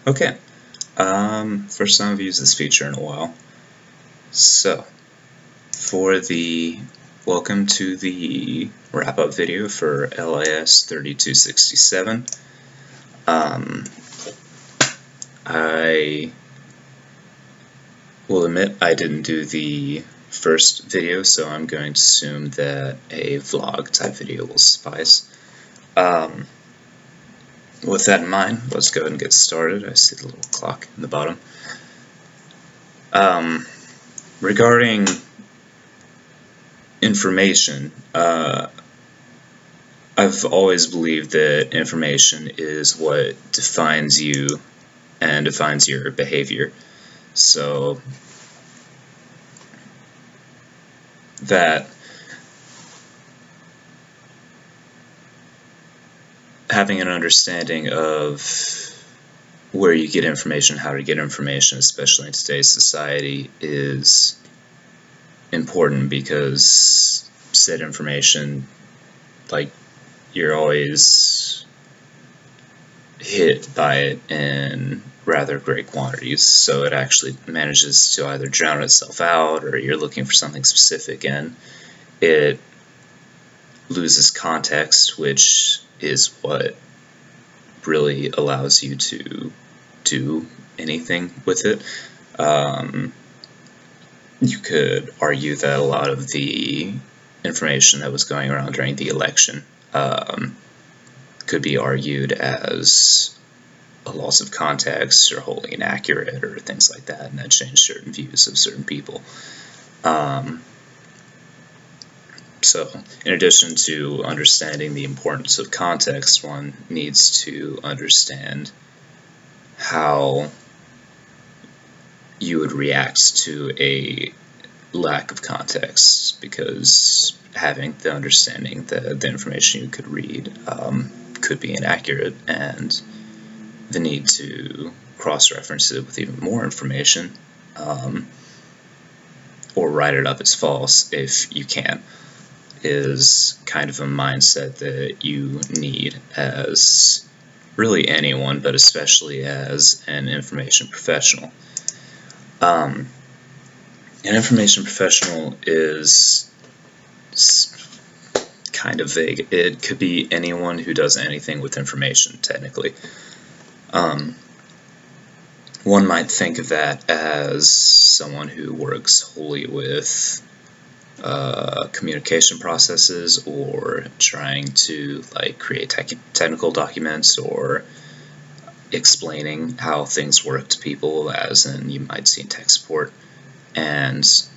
Okay, first time I've used this feature in a while. So, for the welcome to the wrap-up video for LIS 3267. I will admit I didn't do the first video, so I'm going to assume that a vlog type video will suffice. With that in mind, let's go ahead and get started. I see the little clock in the bottom. Regarding information, I've always believed that information is what defines you and defines your behavior. So that having an understanding of where you get information, how to get information, especially in today's society, is important, because said information, like, you're always hit by it in rather great quantities, so it actually manages to either drown itself out, or you're looking for something specific and it loses context, which is what really allows you to do anything with it. You could argue that a lot of the information that was going around during the election could be argued as a loss of context or wholly inaccurate or things like that, and that changed certain views of certain people. So, in addition to understanding the importance of context, one needs to understand how you would react to a lack of context, because having the understanding that the information you could read could be inaccurate, and the need to cross-reference it with even more information, or write it up as false if you can, is kind of a mindset that you need as really anyone, but especially as an information professional. An information professional is kind of vague. It could be anyone who does anything with information, technically. One might think of that as someone who works wholly with communication processes, or trying to create technical documents, or explaining how things work to people, as in you might see in tech support. And it's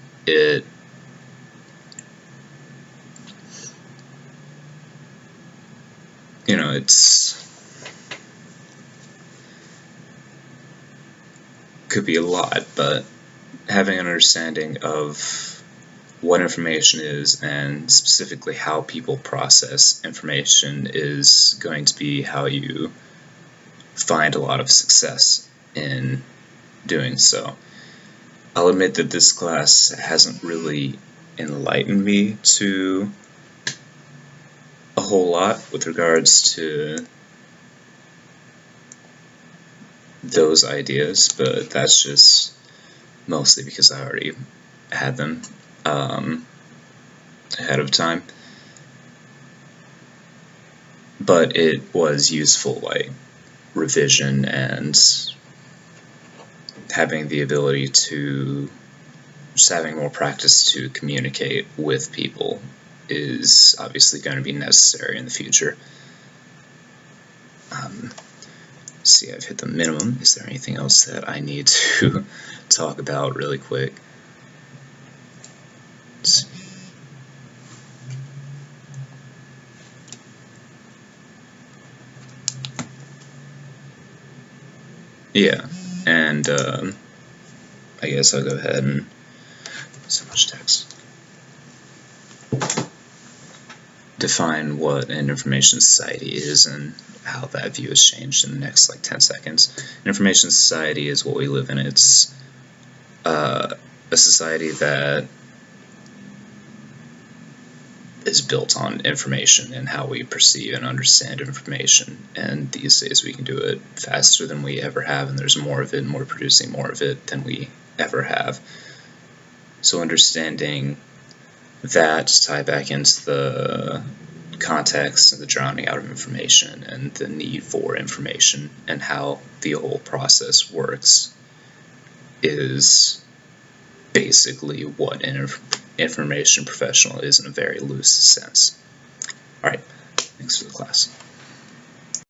could be a lot, but having an understanding of what information is, and specifically how people process information, is going to be how you find a lot of success in doing so. I'll admit that this class hasn't really enlightened me to a whole lot with regards to those ideas, but that's just mostly because I already had them ahead of time. But it was useful, like revision and having the ability to just having more practice to communicate with people is obviously going to be necessary in the future. See, I've hit the minimum. Is there anything else that I need to talk about really quick? Let's see. Yeah, and I guess I'll go ahead and so much text. Define what an information society is and how that view has changed in the next 10 seconds. An information society is what we live in. It's a society that is built on information and how we perceive and understand information, and these days we can do it faster than we ever have, and there's more of it, and we're producing more of it than we ever have. So understanding that to tie back into the context and the drowning out of information and the need for information and how the whole process works is basically what an information professional is in a very loose sense. Alright, thanks for the class.